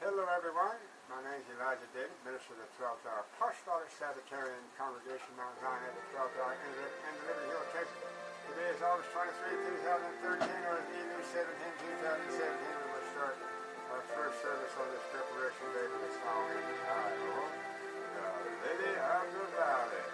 Hello everyone, my name is Elijah David, minister of the 12th Hour Apostolic Sabbatarian Congregation, Mount Zion at the 12th Hour in the Liberty Hill, Texas. Today is August 23, 2013, or evening 17, 2017. We will start our first service on this preparation day with a song entitled, The Lady of the Valley.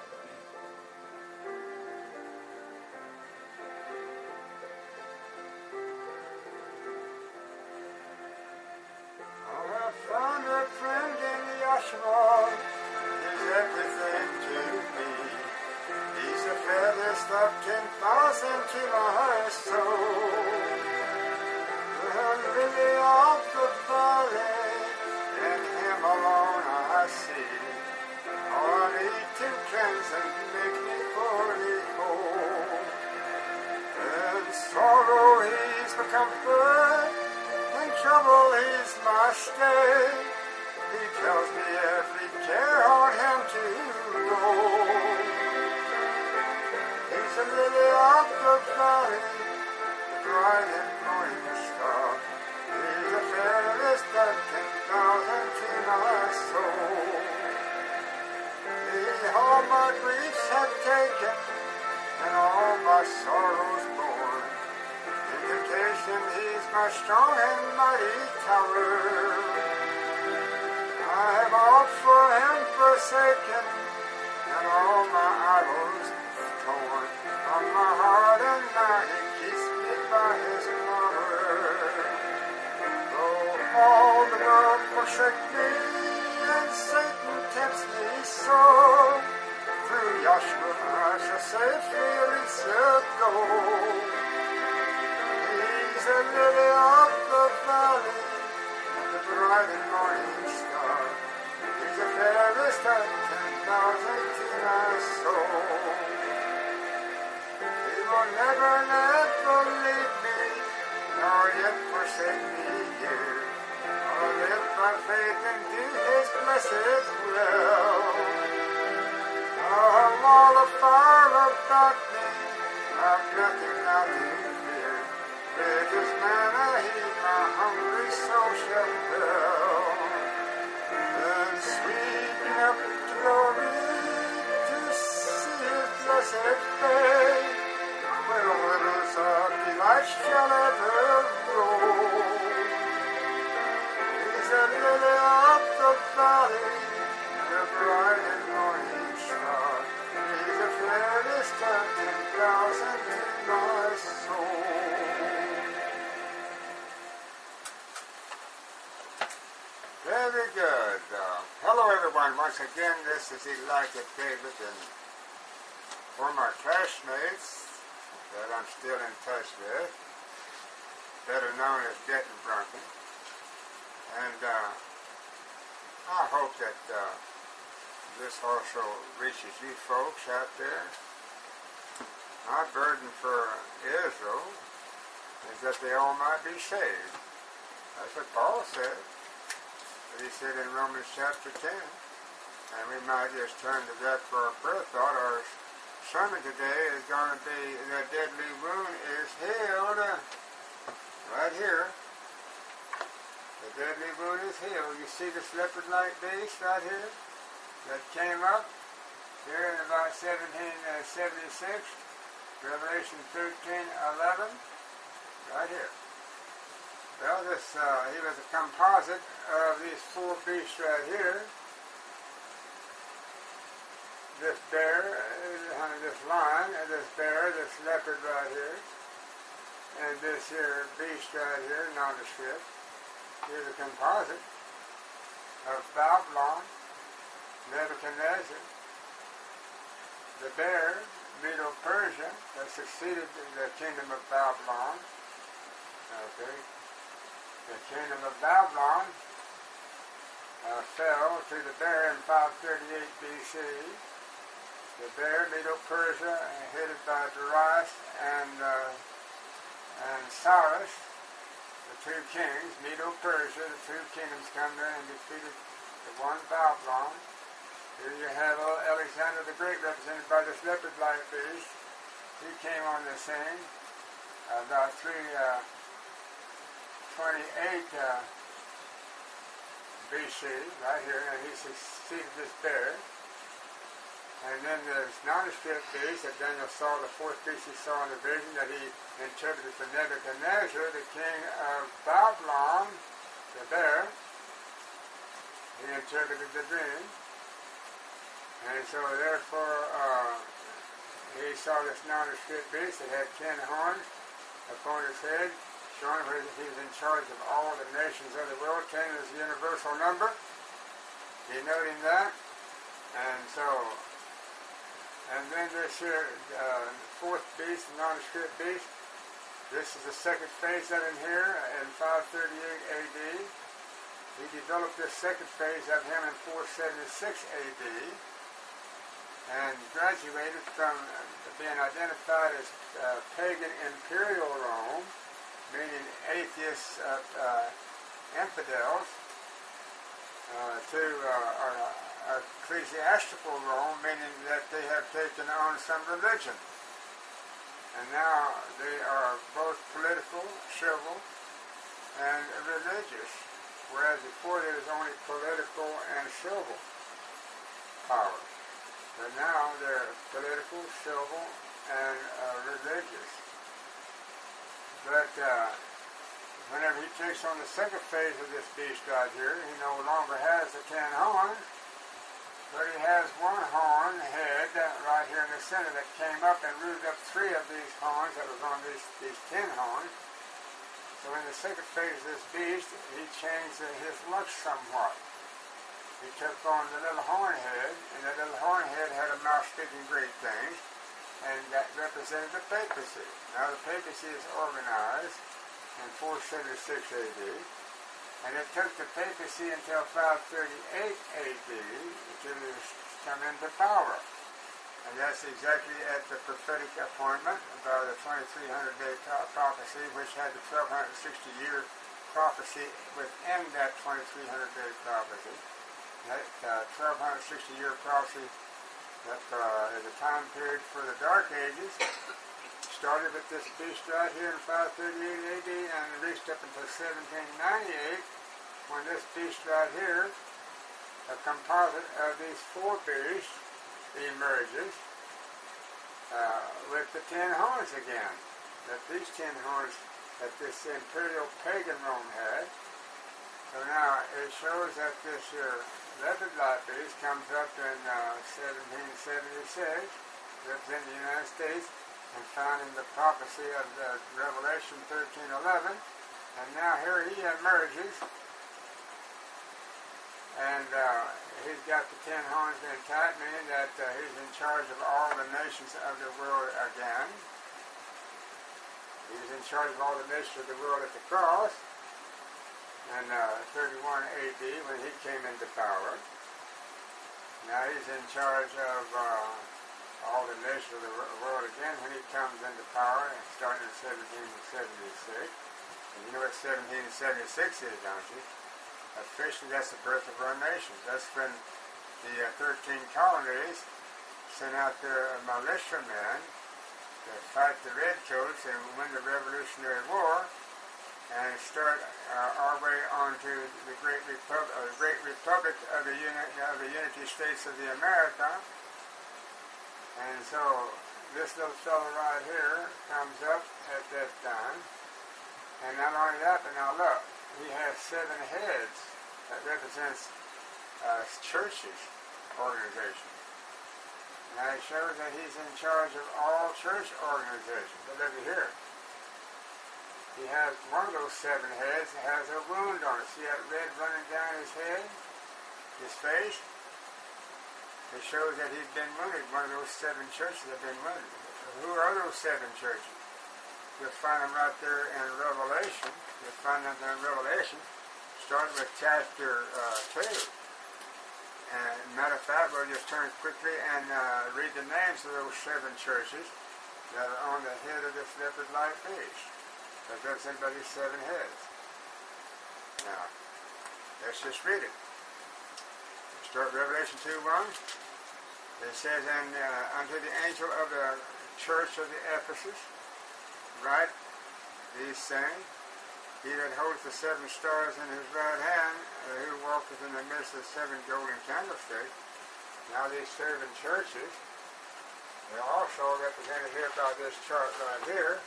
Found a friend in Yahshua, he's everything to me. He's the furthest of 10,000 to my soul. The lily of the valley, in him alone I see. All I need to cleanse and make me fully whole. In sorrow he's my comfort, in trouble he's my stay. He tells me every care on him to go. He's a lily of the valley, the bright and morning star. He's the fairest of 10,000 to my soul. He all my griefs have taken, and all my sorrows borne. He's my strong and mighty tower. I am all for him forsaken, and all my idols torn from my heart, and now he keeps me by his power. Though all the world forsake me, and Satan tempts me so, through Yahshua I shall safely reach the goal. He's a lily of the valley, the bright and morning star. He's the fairest of 10,000 to my soul. He will never, never leave me, nor yet forsake me here. I'll live by faith and do his blessed will. A wall of fire about me, I've nothing now to fear. With his manna he my hungry soul shall fill. And sweeten up to glory to see his blessed face, where the rivers of delight shall ever roll. He's a lily of the valley, the bright and morning star. He's the fairest of 10,000 to my soul. Very good. Hello everyone. Once again, this is Elijah David, and for my classmates that I'm still in touch with, better known as Getting Drunken. And I hope that this also reaches you folks out there. My burden for Israel is that they all might be saved. That's what Paul said. He said in Romans chapter 10, and we might just turn to that for our prayer thought. Our sermon today is going to be, the deadly wound is healed, right here. The deadly wound is healed. You see this leopard-like beast right here that came up here in about 1776, Revelation 13:11, right here. Well, he was a composite of these four beasts right here. This bear, this lion, this bear, this leopard right here, and this here beast right here, nondescript. Here's a composite of Babylon, Nebuchadnezzar, the bear, Medo-Persia, that succeeded the kingdom of Babylon. Okay. The kingdom of Babylon fell to the bear in 538 BC. The bear, Medo-Persia, headed by Darius and Cyrus, the two kings, Medo-Persia, the two kingdoms come there and defeated the one Babylon. Here you have Alexander the Great, represented by this leopard-like beast. He came on the scene about 328 BC, right here, and he succeeded this bear. And then there's nondescript beast that Daniel saw, the fourth beast he saw in the vision that he interpreted for Nebuchadnezzar, the king of Babylon, the bear. He interpreted the dream. And so therefore he saw this nondescript beast that had 10 horns upon his head, showing where he was in charge of all the nations of the world. 10 is a universal number, denoting that. And then this here, fourth beast, the nondescript beast, this is the second phase of him here in 538 AD. He developed this second phase of him in 476 AD and graduated from being identified as pagan imperial Rome, meaning atheist infidels, to ecclesiastical Rome, meaning that they have taken on some religion. And now they are both political, civil, and religious, whereas before there was only political and civil power. But now they're political, civil, and religious. But whenever he takes on the second phase of this beast right here, he no longer has the 10 horns, but he has one horn head right here in the center that came up and rooted up 3 of these horns that was on these 10 horns. So in the second phase of this beast, he changed his look somewhat. He took on the little horn head, and that little horn head had a mouth speaking great things, and that represented the papacy. Now the papacy is organized in 476 AD, and it took the papacy until 538 AD to come into power. And that's exactly at the prophetic appointment by the 2300-day prophecy, which had the 1260-year prophecy within that 2300-day prophecy. That 1260-year prophecy that is a time period for the Dark Ages, started with this beast right here in 538 AD and reached up until 1798, when this beast right here, a composite of these 4 beasts, emerges with the 10 horns again. That these 10 horns that this imperial pagan Rome had. So now it shows that this leopard-like beast comes up in 1776, representing the United States, and found in the prophecy of Revelation 13:11, and now here he emerges, and he's got the 10 horns intact, meaning that he's in charge of all the nations of the world again. He was in charge of all the nations of the world at the cross in 31 AD when he came into power. Now he's in charge of all the nations of the world again when he comes into power, and starting in 1776. And you know what 1776 is, don't you? Officially, that's the birth of our nation. That's when the 13 colonies sent out their militiamen to fight the redcoats and win the Revolutionary War, and start our way onto the Great Republic of the Unity States of the America. And so this little fellow right here comes up at that time. And not only that, but now look, he has 7 heads that represents churches, organizations. Now it shows that he's in charge of all church organizations. But look here. He has one of those 7 heads that has a wound on it. See that red running down his head? His face? It shows that he's been wounded. One of those 7 churches have been wounded. Who are those 7 churches? You'll find them right there in Revelation. You'll find them in Revelation, starting with chapter 2. And matter of fact, we'll just turn quickly and read the names of those 7 churches that are on the head of this leopard-like beast. That's represented by these 7 heads. Now, let's just read it. Start Revelation 2:1. It says, and unto the angel of the church of the Ephesus, write these saying, he that holds the 7 stars in his right hand, who walketh in the midst of 7 golden candlesticks. Now these 7 churches, they're also represented here by this chart right here.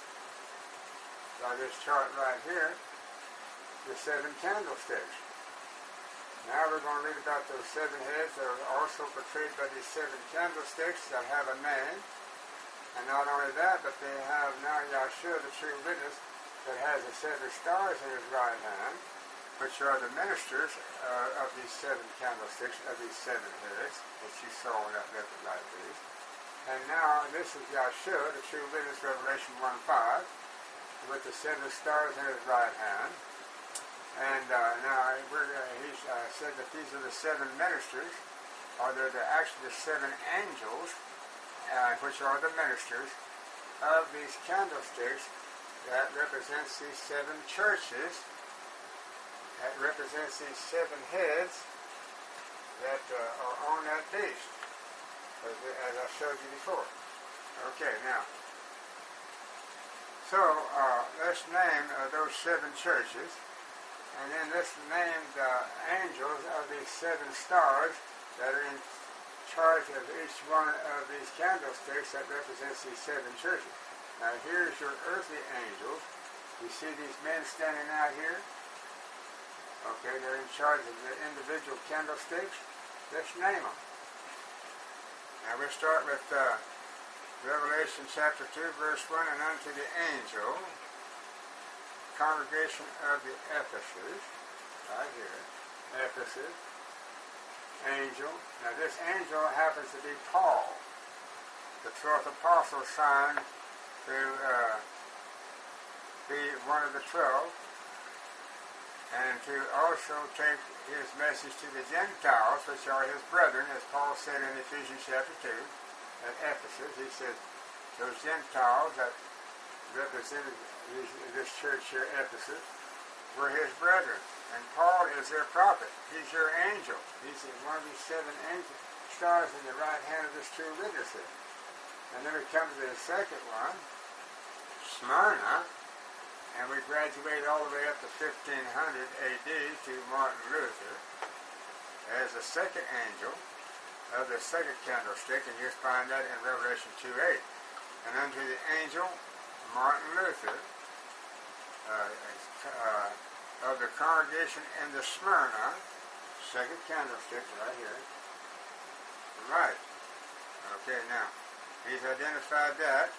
The 7 candlesticks. Now we're going to read about those 7 heads that are also portrayed by these 7 candlesticks that have a name. And not only that, but they have now Yahshua, the true witness, that has the 7 stars in his right hand, which are the ministers of these 7 candlesticks, of these 7 heads that you saw in that leopard light beast. And now this is Yahshua, the true witness, Revelation 1:5, with the 7 stars in his right hand. And now he said that these are the 7 ministers, or they're actually the 7 angels, which are the ministers of these candlesticks that represents these 7 churches, that represents these 7 heads that are on that beast, as I showed you before. Okay, now, so let's name those 7 churches. And then let's name the angels of these 7 stars that are in charge of each one of these candlesticks that represents these 7 churches. Now here's your earthly angels. You see these men standing out here? Okay, they're in charge of the individual candlesticks. Let's name them. Now we'll start with Revelation chapter 2, verse 1, and unto the angel, congregation of the Ephesus, right here, Ephesus, angel. Now this angel happens to be Paul, the 12th apostle, signed to be one of the 12, and to also take his message to the Gentiles, which are his brethren, as Paul said in Ephesians chapter 2, at Ephesus. He said, those Gentiles that represented this church here, Ephesus, were his brethren. And Paul is their prophet. He's your angel. He's one of these 7 angel stars in the right hand of this true witness here. And then we come to the second one, Smyrna, and we graduate all the way up to 1500 AD to Martin Luther as the second angel of the second candlestick, and you'll find that in Revelation 2:8. And unto the angel Martin Luther, of the congregation in the Smyrna, second candlestick right here. Right. Okay, now, he's identified that.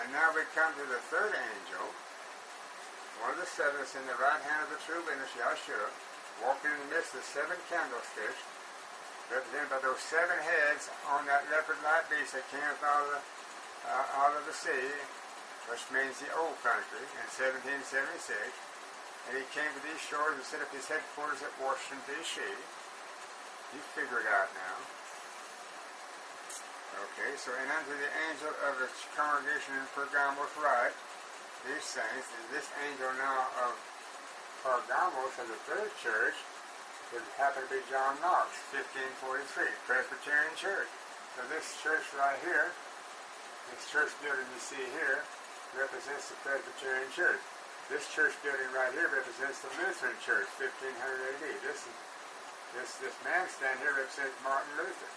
And now we come to the third angel, one of the 7 that's in the right hand of the true witness, Yahshua, walking in the midst of the 7 candlesticks, represented by those 7 heads on that leopard light beast that came up out of the sea, which means the old country, in 1776. And he came to these shores and set up his headquarters at Washington, D.C. You figure it out now. Okay, so and unto the angel of the congregation in Pergamos write these things. And this angel now of Pergamos of the third church would happen to be John Knox, 1543, Presbyterian Church. So this church right here, this church building you see here, represents the Presbyterian Church. This church building right here represents the Lutheran Church, 1500 AD. This man stand here represents Martin Luther.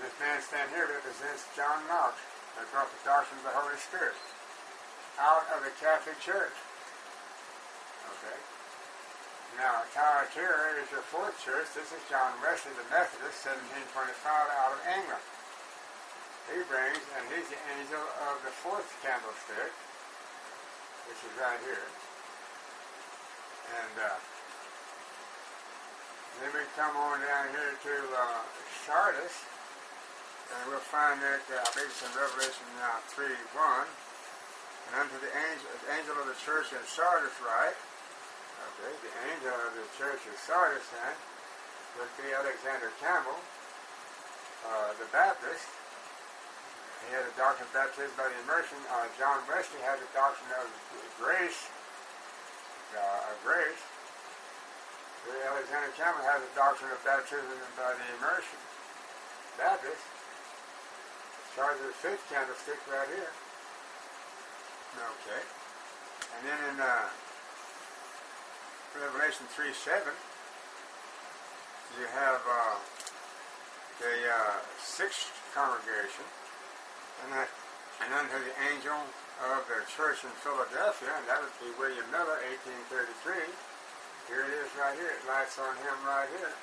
This man stand here represents John Knox, that brought the doctrine of the Holy Spirit out of the Catholic Church. Okay. Now, Thyatira is your 4th church. This is John Wesley, the Methodist, 1725, out of England. He brings, and he's the angel of the 4th candlestick, which is right here. And then we come on down here to Sardis, and we'll find that, I believe it's in Revelation 3:1, and unto the angel of the church in Sardis write, okay, the angel of the church of Sardis then would be Alexander Campbell, the Baptist. He had a doctrine of baptism by the immersion. John Wesley had a doctrine of grace. Alexander Campbell has a doctrine of baptism by the immersion. Baptist, charge of the 5th candlestick right here. Okay. And then in Revelation 3:7, you have the sixth congregation, and unto the angel of the church in Philadelphia, and that would be William Miller, 1833. Here it is right here. It lights on him right here.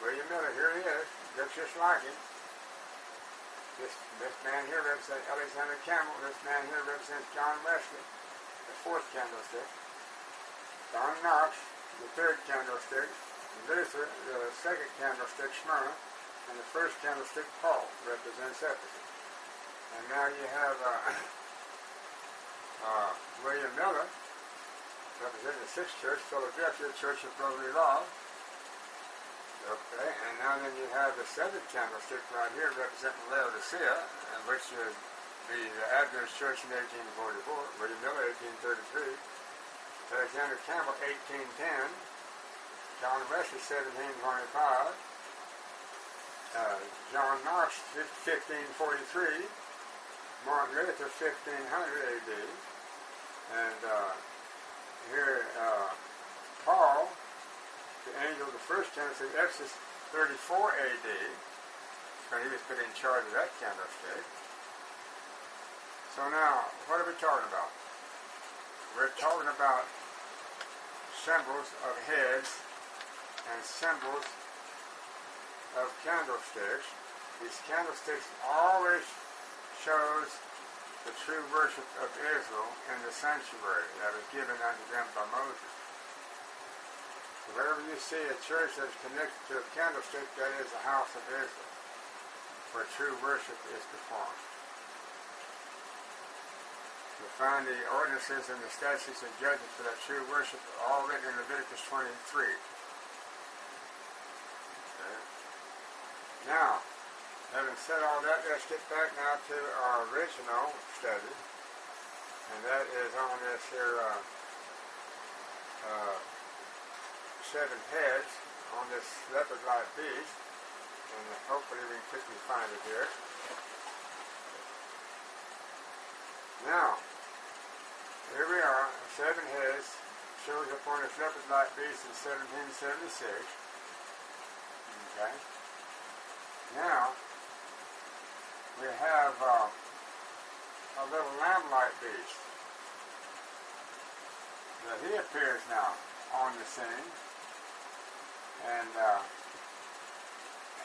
William Miller, here he is. Looks just like him. This man here represents Alexander Campbell. This man here represents John Wesley, the fourth candlestick. John Knox, the third candlestick. Luther, the second candlestick, Smyrna. And the first candlestick, Paul, represents Ephesus. And now you have William Miller, representing the sixth church, Philadelphia, Church of Brotherly Love. Okay, and now then you have the seventh candlestick right here representing Laodicea, which would be the Adventist Church in 1844, William Miller, 1833, Alexander Campbell, 1810, John Wesley, 1725, John Knox, 1543, Martin Luther, 1500 AD, and here Paul, the angel of the first candlestick, Exodus 34 AD, when he was put in charge of that candlestick. So now, what are we talking about? We're talking about symbols of heads and symbols of candlesticks. These candlesticks always shows the true worship of Israel in the sanctuary that was given unto them by Moses. Wherever you see a church that's connected to a candlestick, that is the house of Israel, where true worship is performed. You'll find the ordinances and the statutes and judgments for that true worship all written in Leviticus 23. Okay. Now, having said all that, let's get back now to our original study, and that is on this here seven heads on this leopard-like beast, and hopefully we can quickly find it here. Now, here we are, seven heads, shows up on this leopard-like beast in 1776. Okay. Now, we have a little lamb-like beast. Now, he appears now on the scene. And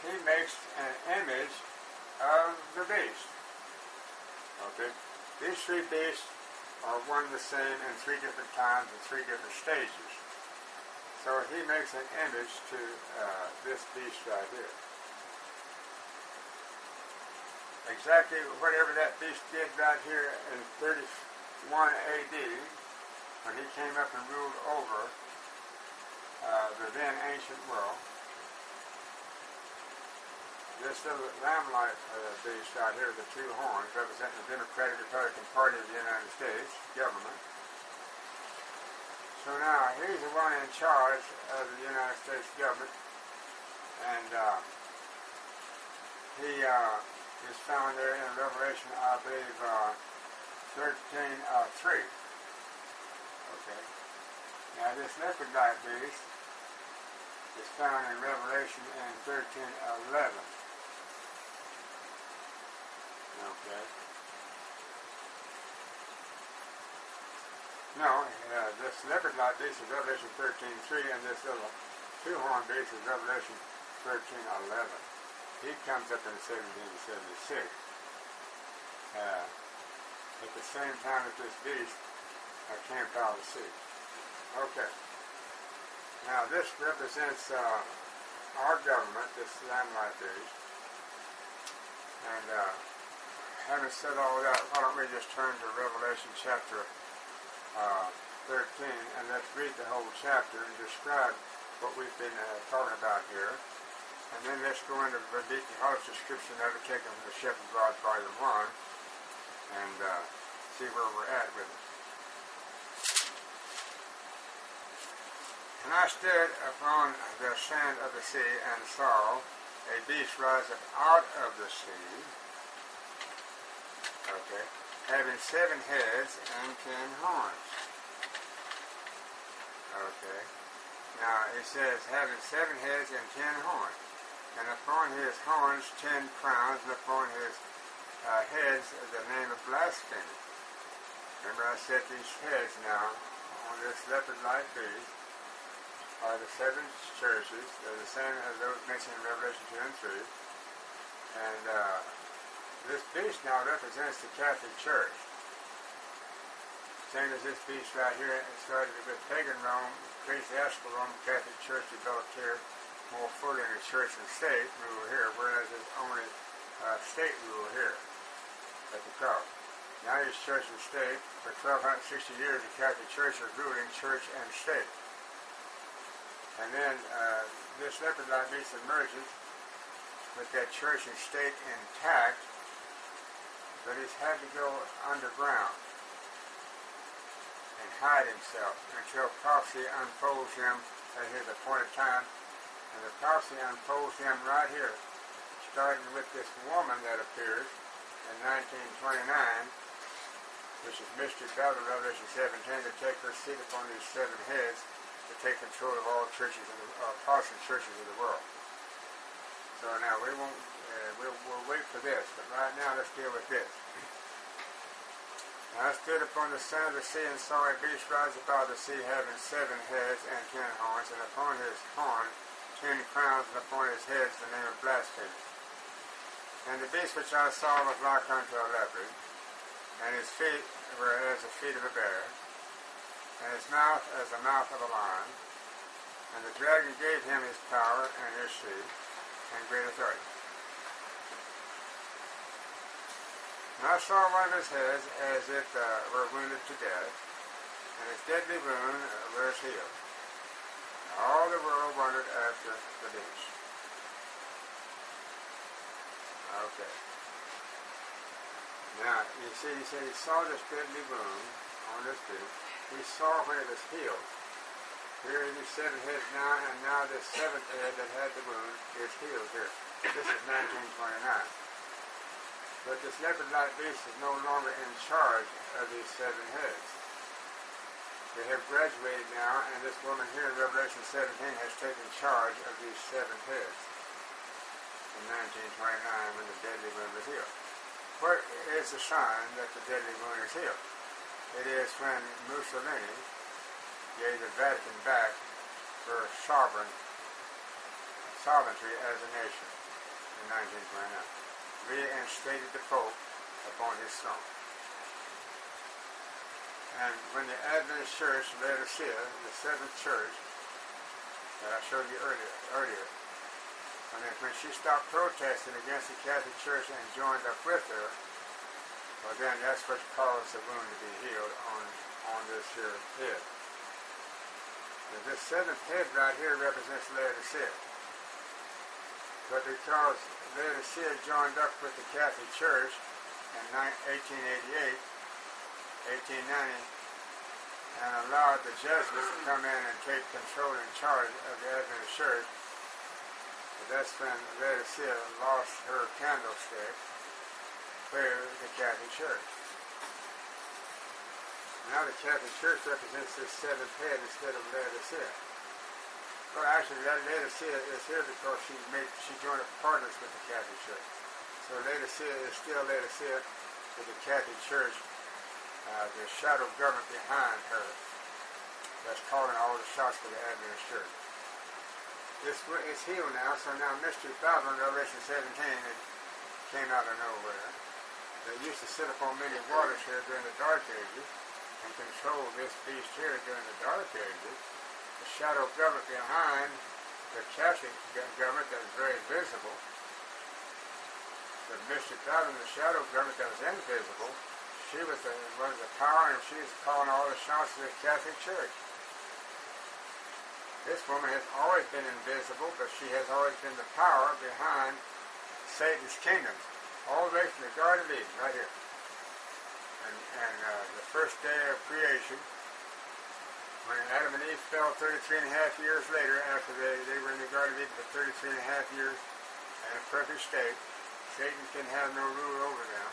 he makes an image of the beast. Okay? These three beasts are one the same in three different times and three different stages. So he makes an image to this beast right here. Exactly whatever that beast did right here in 31 AD, when he came up and ruled over the then ancient world. This little lamb-like beast right here, the two horns, representing the Democratic Republican Party of the United States government. So now, he's the one in charge of the United States government, and he is found there in Revelation, I believe, 13:3. Okay. Now, this leopard-like beast is found in Revelation in 13:11. Okay. No, this leopard-like beast is Revelation 13:3, and this little two-horn beast is Revelation 13:11. He comes up in 1776. At the same time as this beast camped out of the sea. Okay. Now this represents our government, this lamb-like beast. And having said all that, why don't we just turn to Revelation chapter 13, and let's read the whole chapter and describe what we've been talking about here. And then let's go into the Harvest description of it, taken from the Shepherd Rod Volume 1, and see where we're at with it. And I stood upon the sand of the sea and saw a beast rise up out of the sea, okay, having 7 heads and 10 horns. Okay. Now it says, having 7 heads and 10 horns, and upon his horns 10 crowns, and upon his heads the name of blasphemy. Remember I said these heads now on this leopard-like beast are the 7 churches. They're the same as those mentioned in Revelation 2 and 3. And this beast now represents the Catholic Church. Same as this beast right here, it started with pagan Rome, ecclesiastical Rome, Catholic Church developed here more fully in the church and state rule here, whereas it's only state rule here at the top. Now it's church and state. For 1260 years, the Catholic Church was ruling church and state. And then this leopard-like beast emerges with that church and state intact, but he's had to go underground and hide himself until prophecy unfolds him at his appointed time. And the prophecy unfolds him right here, starting with this woman that appears in 1929, which is Mystery Babylon, Revelation 17, to take her seat upon these 7 heads, to take control of all churches and Protestant churches of the world. So now we'll wait for this, but right now let's deal with this. And I stood upon the center of the sea and saw a beast rise above the sea, having 7 heads and 10 horns, and upon his horn 10 crowns, and upon his heads the name of blasphemy. And the beast which I saw was like unto a leopard, and his feet were as the feet of a bear, and his mouth as the mouth of a lion. And the dragon gave him his power and his seat and great authority. And I saw one of his heads as it were wounded to death, and his deadly wound was healed. And all the world wondered after the beast. Okay. Now, you see, he said he saw this deadly wound on this beast. He saw when it was healed. Here are these 7 heads now, and now this 7th head that had the wound is healed here. This is 1929. But this leopard-like beast is no longer in charge of these 7 heads. They have graduated now, and this woman here in Revelation 17 has taken charge of these 7 heads in 1929 when the deadly wound was healed. What is the sign that the deadly wound is healed? It is when Mussolini gave the Vatican back for sovereignty as a nation in 1929. Reinstated the Pope upon his throne. And when the Adventist Church, Laodicea, the 7th church that I showed you earlier, when she stopped protesting against the Catholic Church and joined up with her, well then that's what caused the wound to be healed on this here head. And this 7th head right here represents Laodicea. But because Laodicea joined up with the Catholic Church in 1888, 1890, and allowed the Jesuits to come in and take control and charge of the Adventist Church, that's when Laodicea lost her candlestick to the Catholic Church. Now the Catholic Church represents this 7th head instead of Laodicea. Well, actually, that Laodicea is here because she joined up partners with the Catholic Church. So Laodicea is still Laodicea with the Catholic Church, the shadow government behind her that's calling all the shots for the Adventist Church. This is healed now, so now Mystery Babylon, Revelation 17, it came out of nowhere. They used to sit upon many waters here during the Dark Ages and control this beast here during the Dark Ages. The shadow government behind the Catholic government that was very visible. The Mystery Babylon, the shadow government that was invisible, she was the power, and she was calling all the shots of the Catholic Church. This woman has always been invisible, but she has always been the power behind Satan's kingdoms, all the way from the Garden of Eden, right here. And the first day of creation, when Adam and Eve fell 33 and a half years later, after they were in the Garden of Eden for 33 and a half years in a perfect state, Satan can have no rule over them.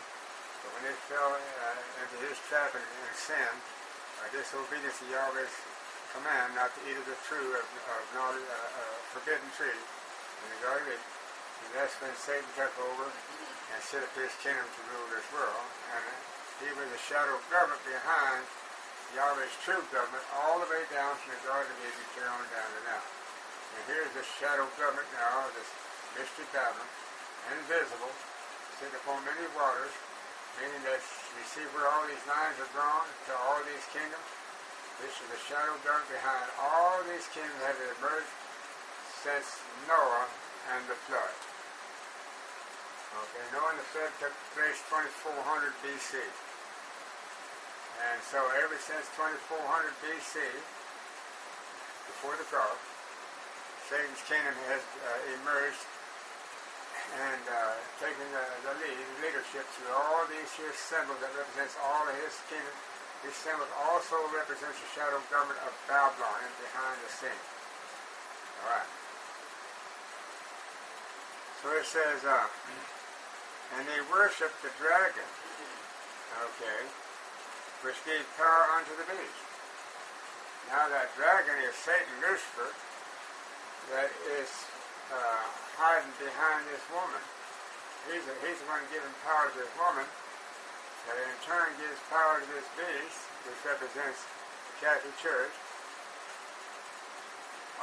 But when they fell into his trap and sin, by disobedience to Yahweh's command not to eat of the tree of forbidden tree in the Garden of Eden. And that's when Satan took over and set up his kingdom to rule this world. And he was a shadow government behind Yahweh's true government all the way down from the Garden of Eden clear on down to now. And here's this shadow government now, this mystery Babylon, invisible, sitting upon many waters, meaning that you see where all these lines are drawn to all these kingdoms. This is the shadow government behind all these kingdoms that have emerged since Noah and the flood. Okay, Noah and the flood took place 2400 BC. And so ever since 2400 BC, before the flood, Satan's kingdom has emerged and taken the leadership through all these here symbols that represents all of his kingdom. These symbols also represents the shadow government of Babylon and behind the scene. All right. So it says, and they worshiped the dragon, okay, which gave power unto the beast. Now that dragon is Satan, Lucifer, that is hiding behind this woman. He's the one giving power to this woman, that in turn gives power to this beast, which represents the Catholic Church,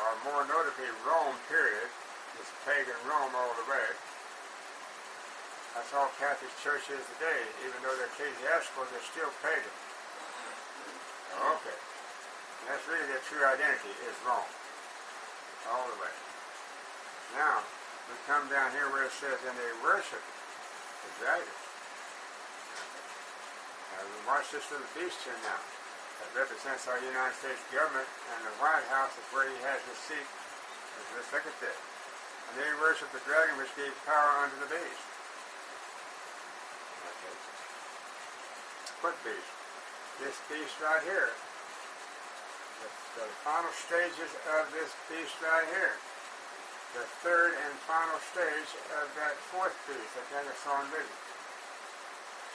or more notably Rome, period. It's pagan Rome all the way. That's all Catholic Church is today. Even though they're ecclesiastical, they're still pagan. Okay. And that's really their true identity, is Rome. All the way. Now, we come down here where it says, and they worship the dragon. Now, we watch this little beast here now. That represents our United States government, and the White House is where he has his seat. Let's look at this. And they worship the dragon which gave power unto the beast. Okay. What beast? This beast right here. The final stages of this beast right here. The third and final stage of that fourth beast that Daniel saw in vision.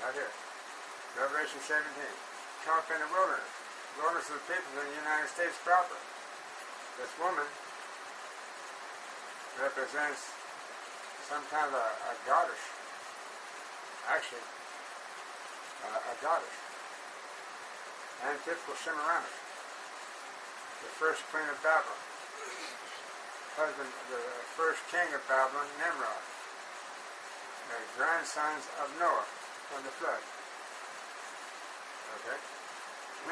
Right here. Revelation 17. Come up in the wilderness. Wilderness of the people in the United States proper. This woman represents some kind of a goddess. Actually, a goddess. Antithetical Semiramis. The first queen of Babylon. Husband, the first king of Babylon, Nimrod. The grandsons of Noah from the flood. Okay?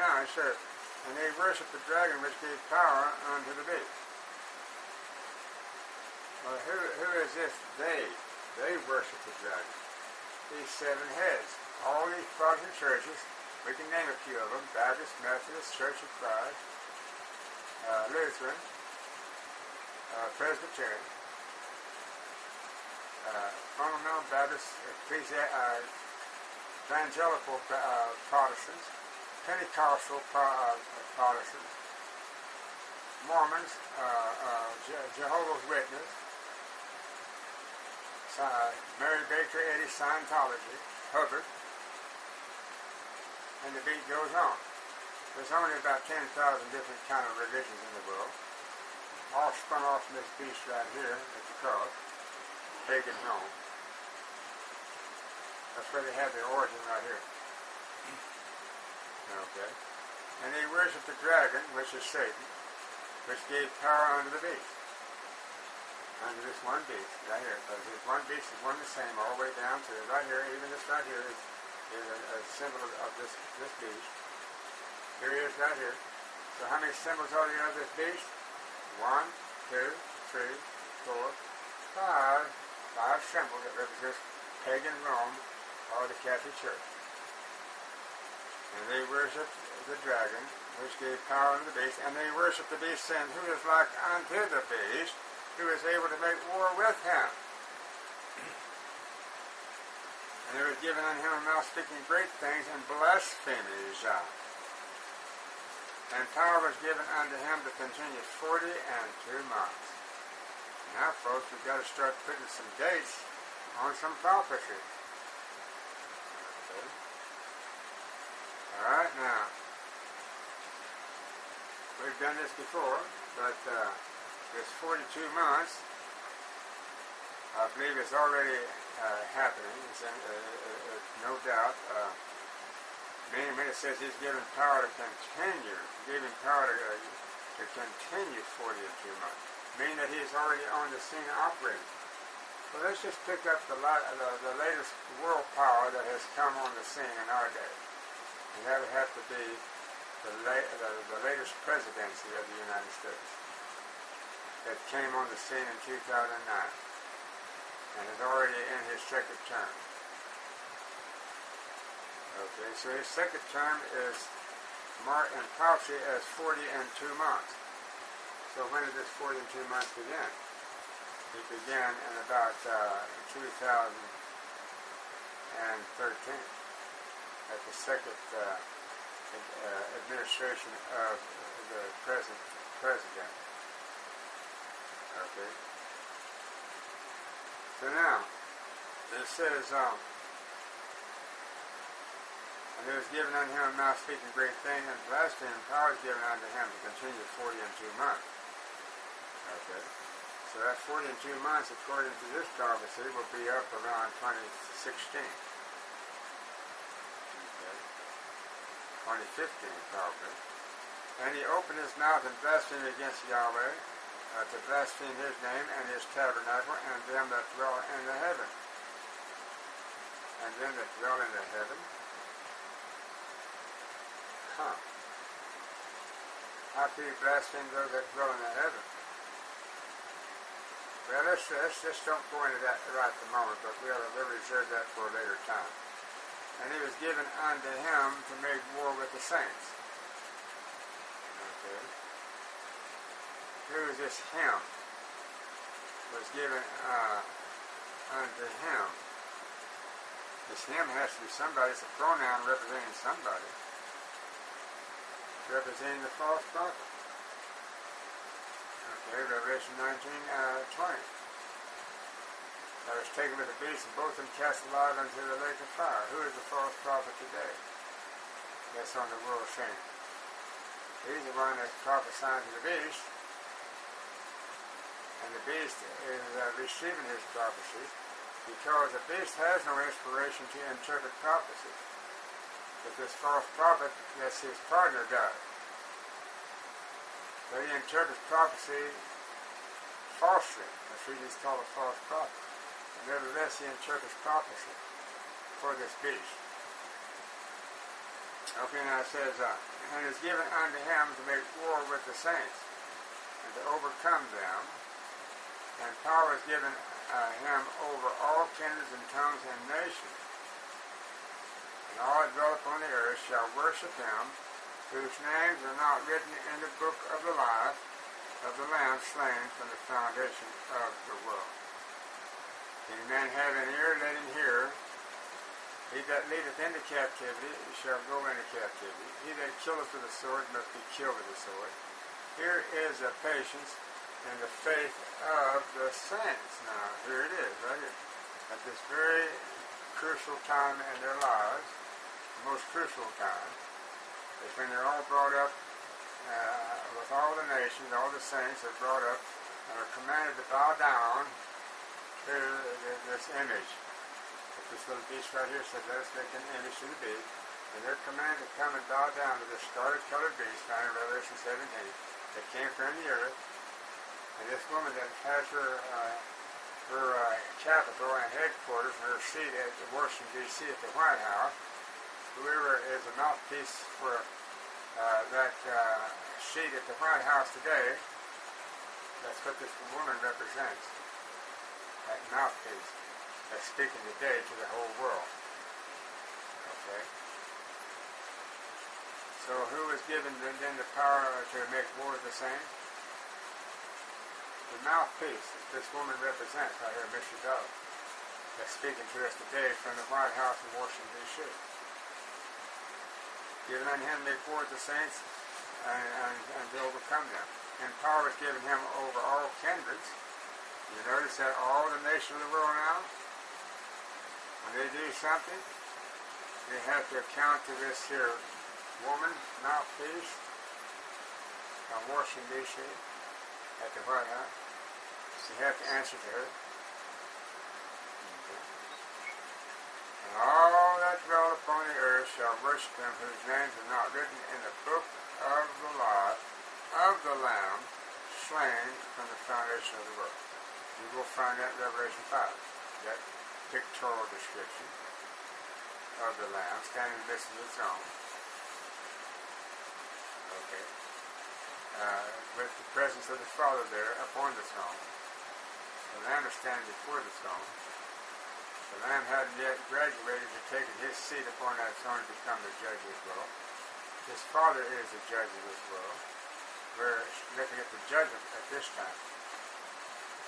Now it says, and they worship the dragon which gave power unto the beast. Well, who is this they? They worship the dragon. These seven heads. All these Protestant churches, we can name a few of them: Baptist, Methodist, Church of Christ, Lutheran, Presbyterian, Fundamental Baptist, Evangelical Protestants, Pentecostal Protestants, Mormons, Jehovah's Witnesses, Mary Baker Eddy, Scientology, Hubbard, and the beat goes on. There's only about 10,000 different kind of religions in the world, all spun off from this beast right here at the cross, pagan Rome. That's where they have their origin right here. Okay. And they worship the dragon, which is Satan, which gave power unto the beast. Under this one beast, right here. Because this one beast is one the same all the way down to right here. Even this right here is a symbol of this beast. Here he is right here. So how many symbols are there of this beast? 1, 2, 3, 4, 5. 5 symbols that represent pagan Rome or the Catholic Church. And they worship the dragon, which gave power unto the beast. And they worship the beast, saying, who is like unto the beast, who is able to make war with him. And there was given unto him a mouth speaking great things and blasphemies. And power was given unto him to continue 42 months. Now, folks, we've got to start putting some dates on some prophecy. Okay. All right, now. we've done this before, but this 42 months, I believe it's already happening. It's no doubt. Meaning when it says he's given power to continue, giving power to continue 42 months, meaning that he's already on the scene operating. So let's just pick up the latest world power that has come on the scene in our day. And that would have to be the latest presidency of the United States that came on the scene in 2009 and is already in his second term. Okay, so his second term is marked in prophecy as 40 and 2 months. So when did this 40 and 2 months begin? It began in about 2013 at the second administration of the present president. Okay. So now, it says, and it was given unto him a mouth speaking great things, and blasphemy and power is given unto him to continue 40 and 2 months. Okay. So that 40 and 2 months, according to this prophecy, will be up around 2016. Okay. 2015 probably. And he opened his mouth and blasphemed against Yahweh, to blaspheme his name and his tabernacle, and them that dwell in the heaven. And them that dwell in the heaven. How can you blaspheme those that dwell in the heaven? Well, let's just don't go into that right at the moment, but we'll reserve that for a later time. And he was given unto him to make war with the saints. Okay. Who is this him? Was given unto him. This him has to be somebody. It's a pronoun representing somebody. Representing the false prophet. Okay, Revelation 19:20. That was taken with the beast, and both of them cast alive unto the lake of fire. Who is the false prophet today? That's on the world scene. He's the one that's prophesying to the beast, and the beast is receiving his prophecy, because the beast has no inspiration to interpret prophecy. But this false prophet, that's his partner, does. But he interprets prophecy falsely. That's what he's called a false prophet. And nevertheless, he interprets prophecy for this beast. Okay, now it says, and is given unto him to make war with the saints, and to overcome them. And power is given him over all kindreds and tongues and nations. And all that dwell upon the earth shall worship him, whose names are not written in the book of the life of the Lamb slain from the foundation of the world. If any man have an ear, let him hear. He that leadeth into captivity shall go into captivity. He that killeth with the sword must be killed with the sword. Here is the patience and the faith of the saints. Now, here it is, right here. At this very crucial time in their lives, the most crucial time, is when they're all brought up with all the nations, all the saints are brought up and are commanded to bow down to this image. This little beast right here said, let us make an image to the beast. And they're commanded to come and bow down to this scarlet-colored beast found in Revelation 17 that came from the earth. And this woman that has her capital and headquarters and her seat at Washington, D.C. at the White House, whoever is a mouthpiece for that seat at the White House today, that's what this woman represents, that mouthpiece that's speaking today to the whole world. Okay? So who was given then the power to make war with the saints? The mouthpiece that this woman represents right here, Mr. Dove, that's speaking to us today from the White House in Washington, D.C. Given unto him to make war with the saints and to overcome them. And power is given him over all kindreds. You notice that all the nations of the world now, when they do something, they have to account to this here woman, mouthpiece, Washington, D.C. at the White House. So you have to answer to her. Okay. And all that dwell upon the earth shall worship him whose names are not written in the book of the life of the Lamb slain from the foundation of the world. You will find that in Revelation 5, that pictorial description of the Lamb standing in the midst of the throne. Okay. With the presence of the Father there upon the throne. The Lamb is standing before the throne. The Lamb hadn't yet graduated to taking his seat upon that throne to become the judge of this world. His Father is the judge of this world. We're looking at the judgment at this time.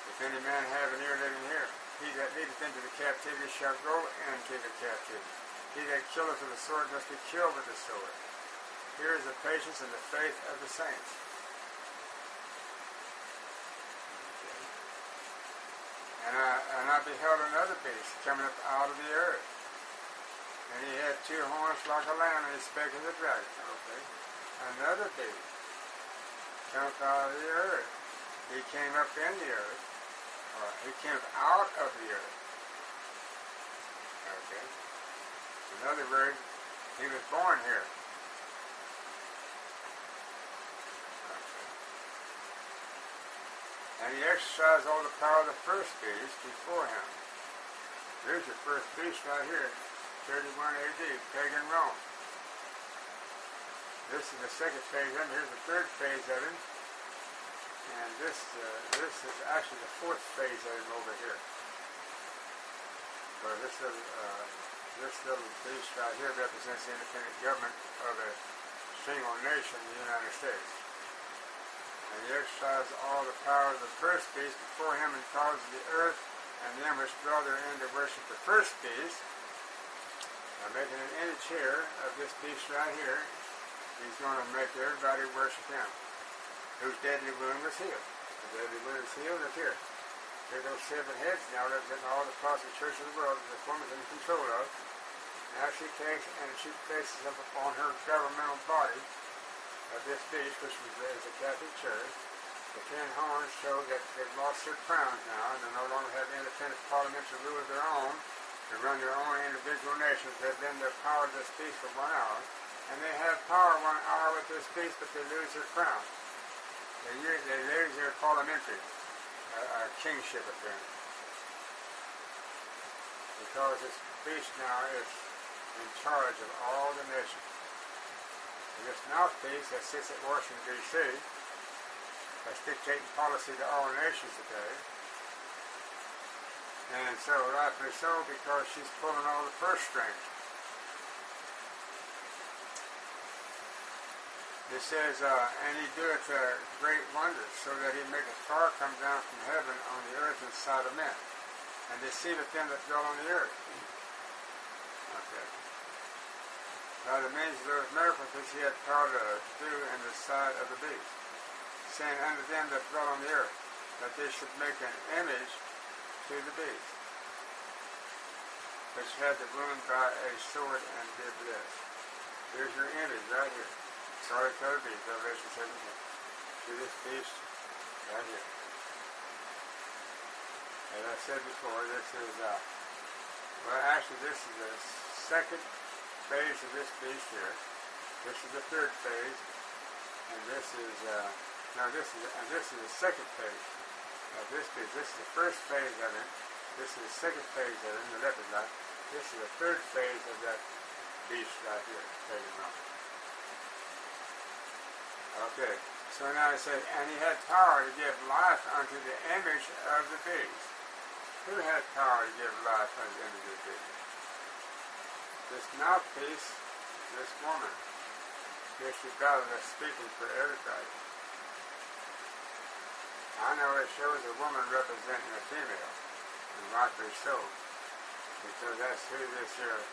If any man have an ear, let him hear. He that leadeth into the captivity shall go into the captivity. He that killeth with the sword must be killed with the sword. Here is the patience and the faith of the saints. And I beheld another beast coming up out of the earth. And he had two horns like a lamb, and he spake as a dragon. Okay. Another beast came up out of the earth. He came up in the earth. Or he came out of the earth. Okay. In other words, he was born here. And he exercised all the power of the first beast before him. There's your first beast right here, 31 AD, pagan Rome. This is the second phase of him. Here's the third phase of him. And this is actually the fourth phase of him over here. But this little beast right here represents the independent government of a single nation, the United States. And he exercised all the power of the first beast before him, and caused the earth and them which dwell therein to worship the first beast. Now making an image here of this beast right here, he's going to make everybody worship him, whose deadly wound was healed. The deadly wound is healed is here. Here are those 7 heads now representing all the Protestant church of the world that the woman's in control of. Now she takes and she places up upon her governmental body of this beast, which was raised the Catholic Church. The 10 horns show that they've lost their crowns now, and they no longer have independent parliamentary rule of their own to run their own individual nations. They've been the power of this beast for 1 hour, and they have power 1 hour with this beast, but they lose their crown. They lose their parliamentary kingship of them, because this beast now is in charge of all the nations. And this mouthpiece that sits at Washington, D.C., that's dictating policy to all nations today. And so, rightfully so, because she's pulling all the purse strings. It says, and he doeth great wonders, so that he maketh fire come down from heaven on the earth in sight of men, and deceiveth them that dwell on the earth. Okay. By the means of those miracles which he had power to do in the sight of the beast, saying unto them that dwell on the earth, that they should make an image to the beast, which had the wound by a sword and did this. Here's your image right here. Sorry to the beast, Revelation 17. To this beast right here. As I said before, this is, well actually this is the second phase of this beast here. This is the third phase, and this is this is the second phase of this beast. This is the first phase of it. This is the second phase of it, the leopard light. This is the third phase of that beast right here, pagan Rome. Okay, so now it says, and he had power to give life unto the image of the beast. Who had power to give life unto the image of the beast? This mouthpiece, this woman. This is God that's speaking for everybody. I know it shows a woman representing a female, and rightly so, because that's who this here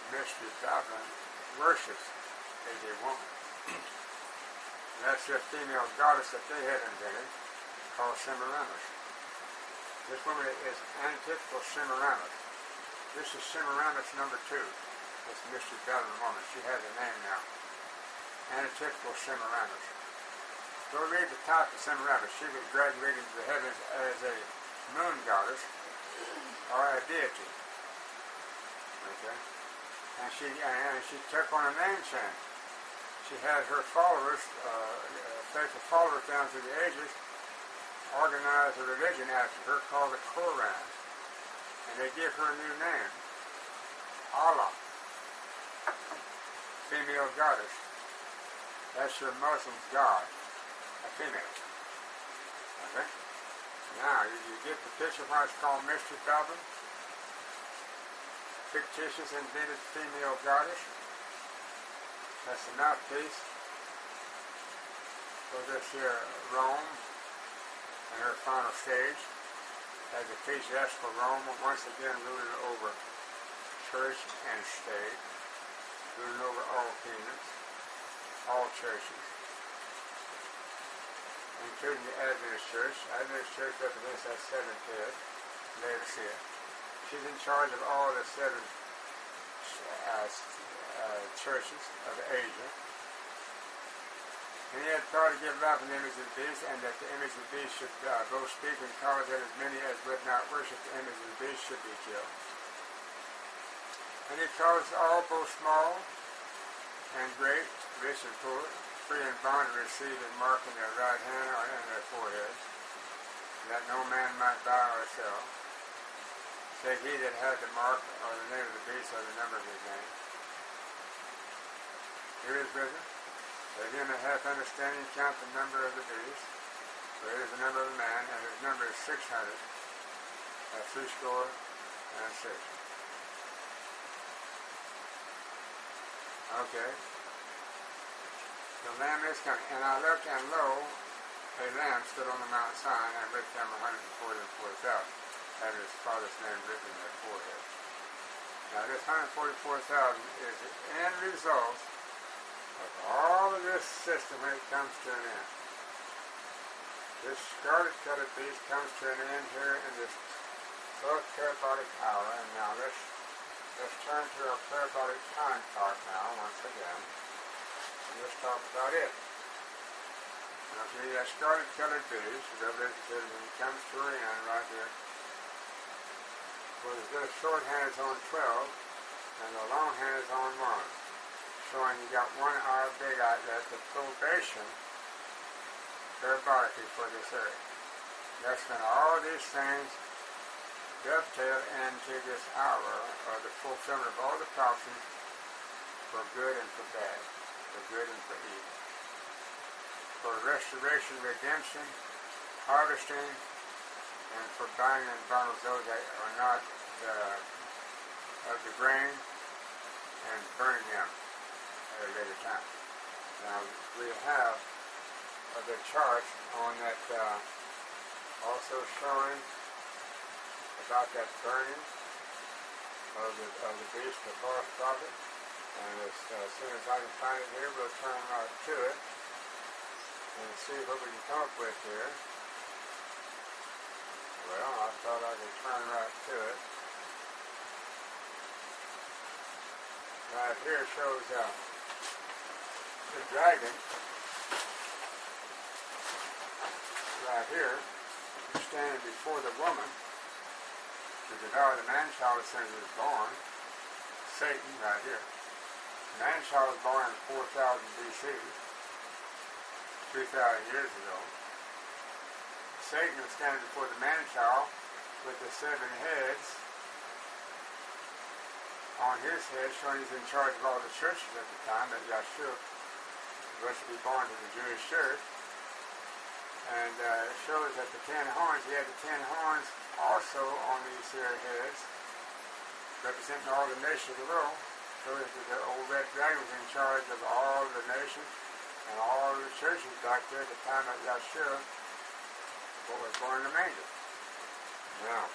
mystery Babylon worships, is a woman. That's their female goddess that they had invented, called Semiramis. This woman is antithetical Semiramis. This is Semiramis number 2. This mystery Babylon woman. She has a name now. and a typical Semiramis. Go read the type of Semiramis. She was graduating to the heavens as a moon goddess or a deity. Okay? And she took on a name change. She had her followers, faithful followers down through the ages, organize a religion after her called the Koran. And they give her a new name, Allah, female goddess. That's your Muslim god, a female. Okay? Now, you get the picture of why it's called Mystery Babylon? Fictitious invented female goddess. That's the mouthpiece for this here Rome and her final stage as ecclesiastical Rome once again ruling over church and state, ruling over all kingdoms, all churches, including the Adventist Church. Adventist Church represents that seventh head, Laodicea. She's in charge of all the seven churches of Asia. And he had power to give life in the image of the beast, and that the image of the beast should both speak and cause that as many as would not worship the image of the beast should be killed. And he caused all, both small and great, rich and poor, free and bond, to receive a mark in their right hand or in their forehead, that no man might buy or sell, save he that had the mark or the name of the beast or the number of his name. Here is written, let him that hath understanding count the number of the beast, for it is the number of a man, and his number is 600, at 66. Okay. The Lamb is coming. And I looked, and lo, a lamb stood on the Mount Sinai, and with them 144,000, having his father's name written in their forehead. Now this 144,000 is the end result of all of this system when it comes to an end. This scarlet-colored beast comes to an end here in this 12th parabolic hour. And now let's turn to our parabolic time clock now once again. And let's talk about it. Now see that scarlet-colored beast, the Revelation says when it comes to an end right here. Well, the short hand is on 12 and the long hand is on 1. Showing you got 1 hour big outlet of probation parabolically for this earth. That's when all these things dovetail into this hour of the fulfillment of all the prophecies for good and for bad, for good and for evil, for restoration, redemption, harvesting, and for binding and bundles those that are not of the grain and burning them at a later time. Now we have the chart on that also showing about that burning of the beast, the false prophet. And as soon as I can find it here, we'll turn right to it and see what we can come up with here. Well, I thought I could turn right to it. Right here shows the dragon. Right here, standing before the woman to devour the man-child as soon as it was born. Satan, right here. The man-child was born in 4000 BC, 3,000 years ago. Satan was standing before the man-child with the 7 heads on his head, showing he's in charge of all the churches at the time, that Yahshua was to be born to the Jewish church. And it shows that the 10 horns, he had the 10 horns also on these here heads, representing all the nations of the world. So that the old red dragon was in charge of all the nations and all the churches back there at the time of Yahshua, what was born in the manger. Now,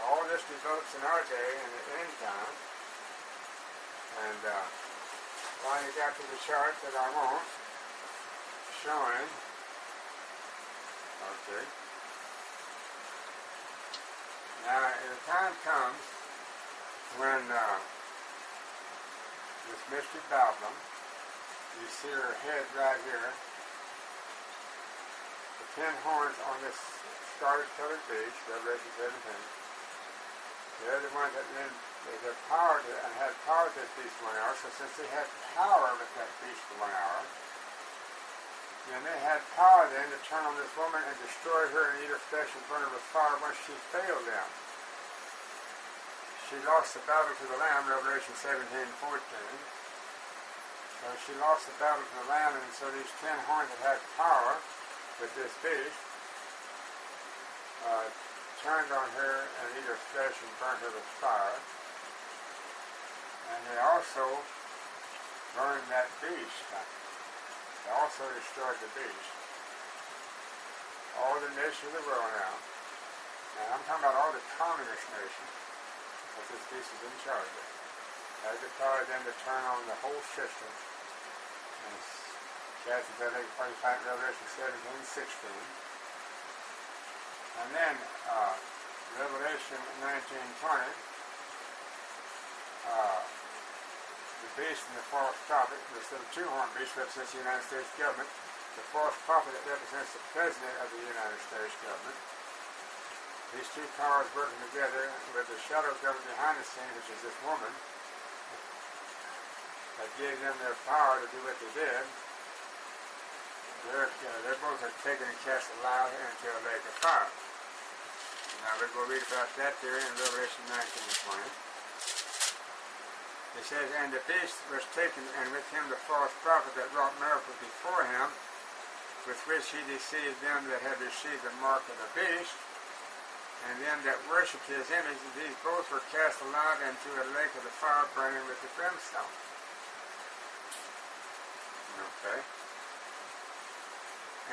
all this develops in our day in the end time. And finally got to the chart that I want, showing, okay, now the time comes when this mystery Babylon. You see her head right here. The 10 horns on this scarlet colored beast, Revelation 17. They're the ones that then they have power to, and had power to this beast for 1 hour. So since they had power with that beast for 1 hour, then they had power then to turn on this woman and destroy her and eat her flesh and burn her with fire once she failed them. She lost the battle to the Lamb, Revelation 17:14. So she lost the battle to the Lamb, and so these 10 horns that had power with this beast turned on her and ate her flesh and burned her with fire. And they also burned that beast. They also destroyed the beast. All the nations of the world now. And I'm talking about all the communist nations that this beast is in charge of. Has the power then to turn on the whole system. And cast into the lake of fire, fight Revelation 17:16. And then Revelation 19:20. The beast and the false prophet, the 2-horned beast represents the United States government. The false prophet that represents the president of the United States government. These two powers working together with the shadow government behind the scene, which is this woman, that gave them their power to do what they did. They're both taken and cast alive into a lake of fire. Now we're going to read about that there in Revelation 19:20. It says, and the beast was taken, and with him the false prophet that wrought miracles before him, with which he deceived them that had received the mark of the beast, and them that worshipped his image. These both were cast alive into a lake of the fire burning with the brimstone. Okay.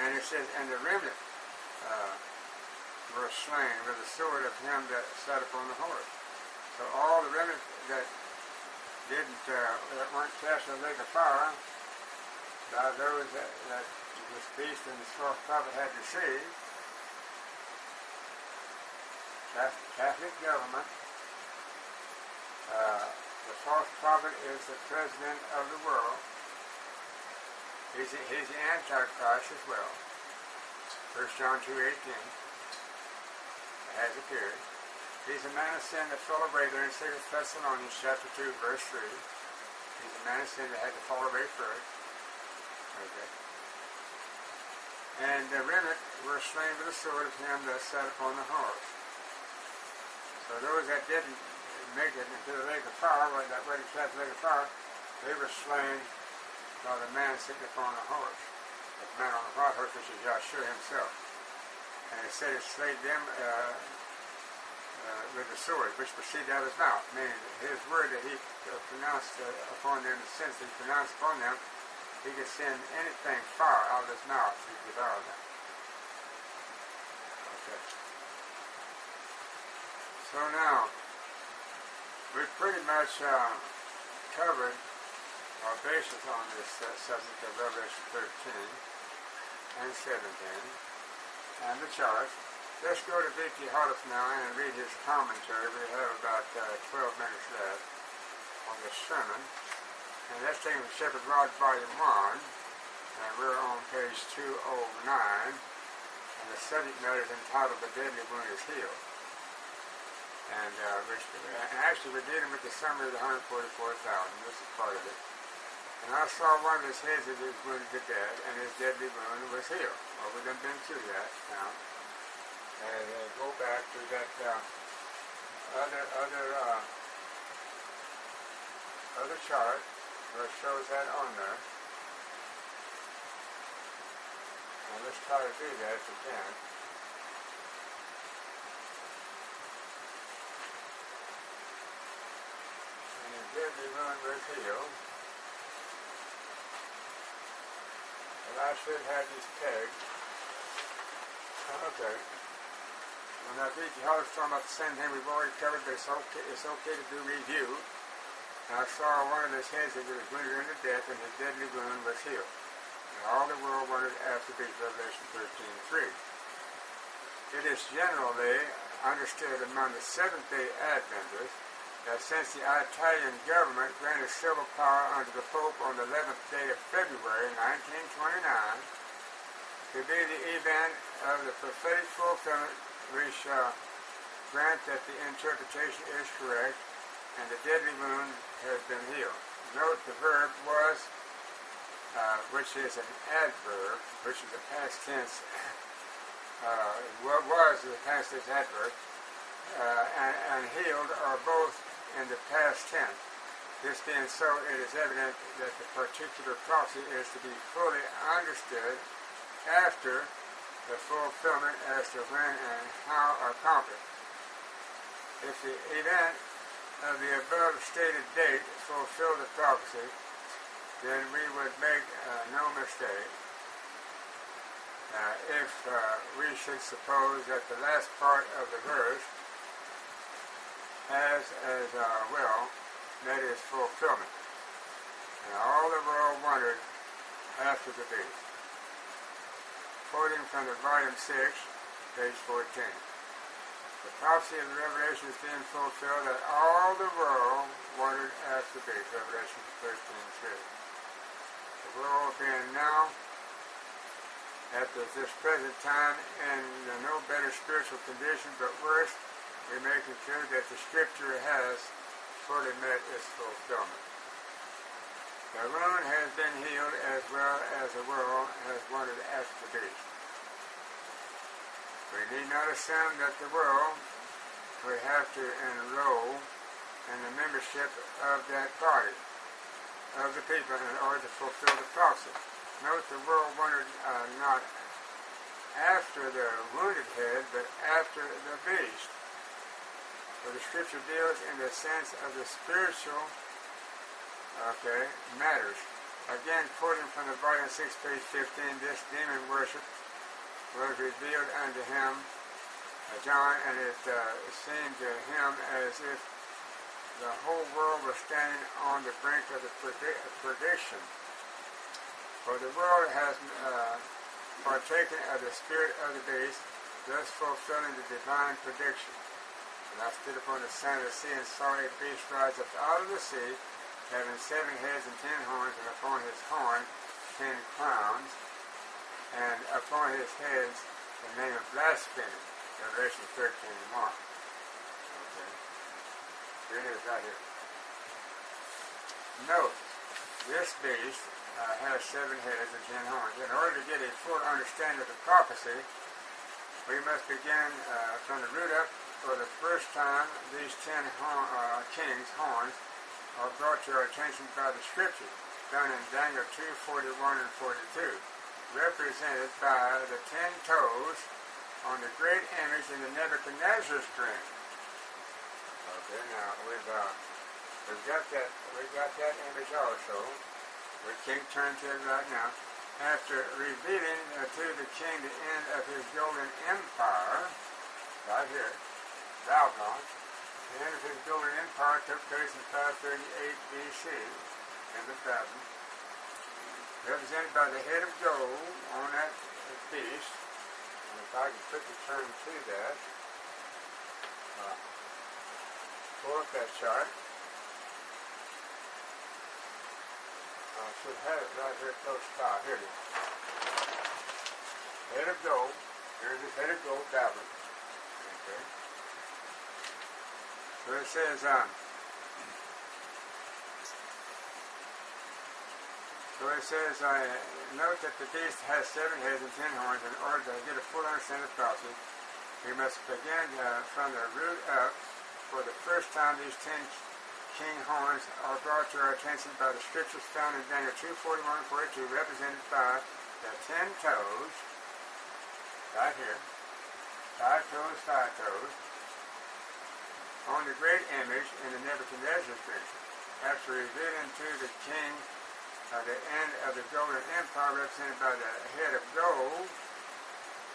And it says, and the remnant were slain with the sword of him that sat upon the horse. So all the remnant that weren't cast in the lake of fire, by those that this beast and this false prophet had deceived, Catholic government, the false prophet is the president of the world. He's the Antichrist as well. 1 John 2:18 has appeared. He's a man of sin that fell away there in 2 Thessalonians chapter 2, verse 3. He's a man of sin that had to fall away first. Okay. And the remnant were slain with the sword of him that sat upon the horse. So those that didn't make it into the lake of fire, that wasn't cast in the lake of fire, they were slain by the man sitting upon the horse. The man on the white horse, which is Yahshua himself. And it said it slayed them with the sword, which proceeded out of his mouth, meaning his word that he pronounced upon them, since he pronounced upon them, he could send anything far out of his mouth to devour them. Okay. So now, we've pretty much covered our basis on this subject of Revelation 13 and 17 and the chart. Let's go to B.T. Harloff now and read his commentary. We have about 12 minutes left on this sermon. And that's taken from Shepherd Rod Volume 1, and we're on page 209, and the subject matter is entitled The Deadly Wound is Healed. And actually we're dealing with the summary of the 144,000. This is part of it. And I saw one of his heads that was wounded to death, and his deadly wound was healed. Well, we've been through that now. And go back to that other chart where it shows that on there. And let's try to do that if we can. And his deadly wound was healed. And I should have these pegged. Okay. Well, now, B.T. Harloff's talking about the same thing we've already covered, but it's okay to do review. And I saw one of his heads that was wounded unto death, and his deadly wound was healed. And all the world wondered after the Revelation 13:3. It is generally understood among the Seventh-day Adventists that since the Italian government granted civil power under the Pope on the 11th day of February 1929 to be the event of the prophetic fulfillment, we shall grant that the interpretation is correct and the deadly wound has been healed. Note the verb was, which is an adverb, which is a past tense, was the past tense adverb, and healed are both in the past tense. This being so, it is evident that the particular prophecy is to be fully understood after the fulfillment as to when and how accomplished. If the event of the above stated date fulfilled the prophecy, then we would make no mistake if we should suppose that the last part of the verse has as well met its fulfillment. And all the world wondered after the beast. Quoting from the volume 6, page 14. The prophecy of the Revelation is being fulfilled that all the world wondered after the beast. Revelation 13:3. The world being now at this present time in no better spiritual condition but worse, we may conclude that the Scripture has fully met its fulfillment. The wound has been healed as well as the world has wondered after the beast. We need not assume that the world would have to enroll in the membership of that party, of the people, in order to fulfill the prophecy. Note the world wondered not after the wounded head, but after the beast. For the Scripture deals in the sense of the spiritual matters. Again, quoting from the volume 6, page 15, this demon worship was revealed unto him, John, and it seemed to him as if the whole world was standing on the brink of the perdition. For the world has partaken of the spirit of the beast, thus fulfilling the divine prediction. And I stood upon the sand of the sea and saw a beast rise up out of the sea, having 7 heads and 10 horns, and upon his horn 10 crowns, and upon his heads the name of blasphemy. Revelation 13:1. Okay. Here it is right here. Note, this beast has 7 heads and 10 horns. In order to get a full understanding of the prophecy, we must begin from the root up. For the first time, these 10 kings' horns are brought to our attention by the Scripture, found in Daniel 2:41 and 42, represented by the 10 toes on the great image in the Nebuchadnezzar's dream. Okay, now we've got that image also. We can't turn to it right now. After revealing to the king the end of his golden empire, right here, Babylon, the end of his golden empire took place in 538 BC, end of Babylon, represented by the head of gold on that beast. And if I can quickly turn to that, pull up that chart. I should have it right here close by. Here it is. Head of gold. Here's this head of gold, Babylon. Okay. So it says, note that the beast has 7 heads and 10 horns. In order to get a full understanding of prophecy, we must begin from the root up. For the first time, these 10 king horns are brought to our attention by the Scriptures found in Daniel 2:41 and 42, represented by the 10 toes, right here, 5 toes, 5 toes, on the great image in the Nebuchadnezzar's dream. After revealing to the king the end of the golden empire represented by the head of gold,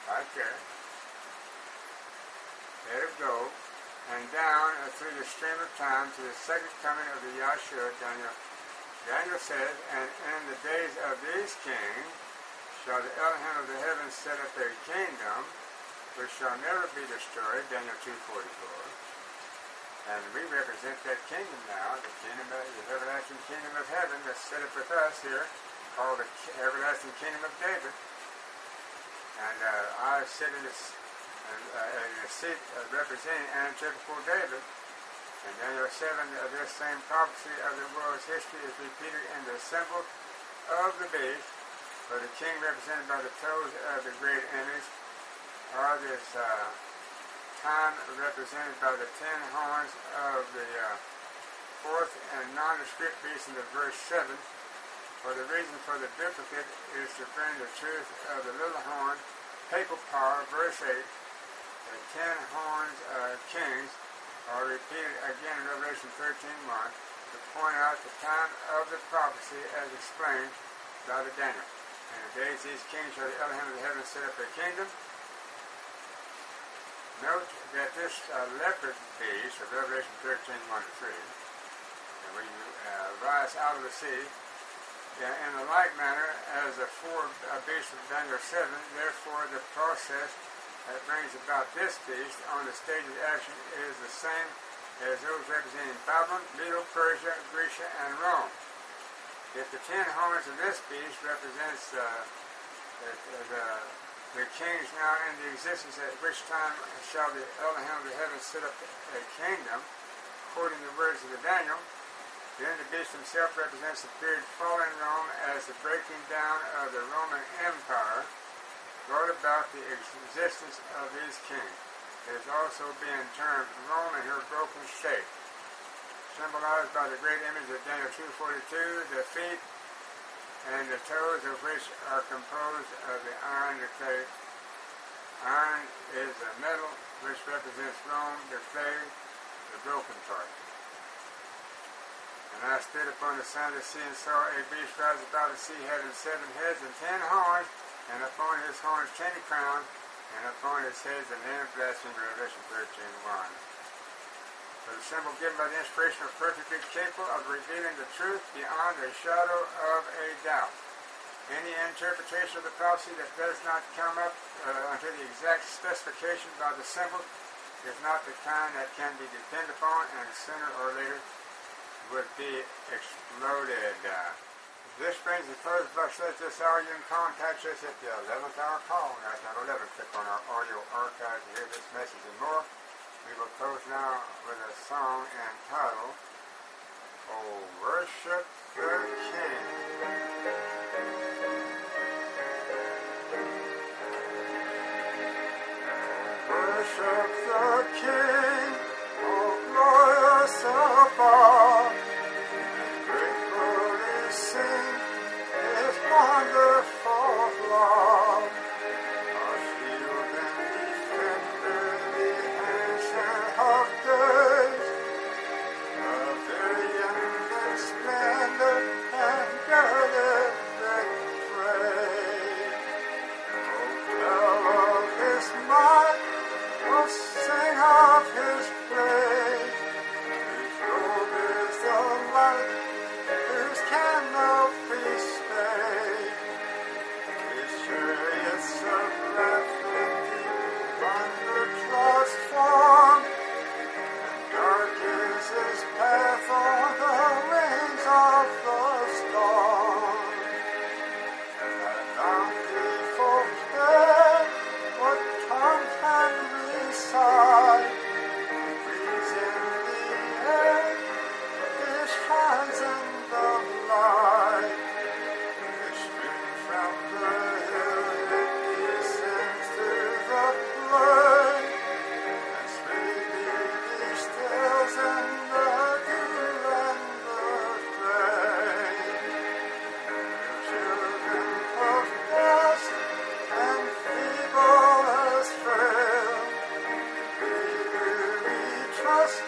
right there, head of gold, and down through the stream of time to the second coming of the Yahshua, Daniel says, and in the days of these kings shall the Elohim of the heavens set up a kingdom which shall never be destroyed, Daniel 2:44. And we represent that kingdom now, the everlasting kingdom of heaven that's set up with us here, called the everlasting kingdom of David. And I sit in this seat representing antithetical David. And Daniel 7, this same prophecy of the world's history is repeated in the symbol of the beast, for the king represented by the toes of the great image, or this time represented by the 10 horns of the fourth and nondescript beast in the verse 7. For the reason for the duplicate is to bring the truth of the little horn, papal power, verse 8. The 10 horns kings are repeated again in Revelation 13:1 to point out the time of the prophecy as explained by the Daniel. In the days these kings shall the Elohim of the heavens set up a kingdom. Note that this leopard beast of Revelation 13:1-3, and when you rise out of the sea, in a like manner as the four beasts of Daniel 7, therefore the process that brings about this beast on the stage of action is the same as those representing Babylon, Medo, Persia, Grecia, and Rome. If the 10 horns of this beast represents the kings now in the existence, at which time shall the Elohim of the heavens set up a kingdom, according to the words of the Daniel, then the beast himself represents the period following Rome as the breaking down of the Roman Empire brought about the existence of these kings. It is also being termed Rome in her broken shape, symbolized by the great image of Daniel 2:42, the feet and the toes of which are composed of the iron and the clay. Iron is a metal which represents Rome, the clay, the broken part. And I stood upon the side of the sea and saw a beast rise above the sea, having 7 heads and 10 horns, and upon his horns 10 crowns, and upon his heads the name of blasphemy, Revelation 13:1. For the symbol given by the inspiration of perfectly capable of revealing the truth beyond a shadow of a doubt. Any interpretation of the prophecy that does not come up unto the exact specification by the symbol is not the kind that can be depended upon, and sooner or later would be exploded. This brings the close of our study this hour. You can contact us at the 11th hour call. That's not 11. Click on our audio archive to hear this message and more. We will close now with a song entitled, "Oh, Worship the King." Worship the King, oh glorious above, and gratefully sing His wonderful love. Our shield and defender, the Ancient of Days, pavilion in splendor and girded with praise. Oh, tell of His might, oh, sing of His praise. Whose robe is the light, whose canopy stayed. His chariots of wrath and deep thunder transformed, and dark is His path on the wings of the storm. That bountiful care, what tongue can recite? He breathes in the air, He shines in the light. The stream from the hill, it descends through the plain, and sweetly distills in the dew and the flame. The children of dust and feeble as frail, we trust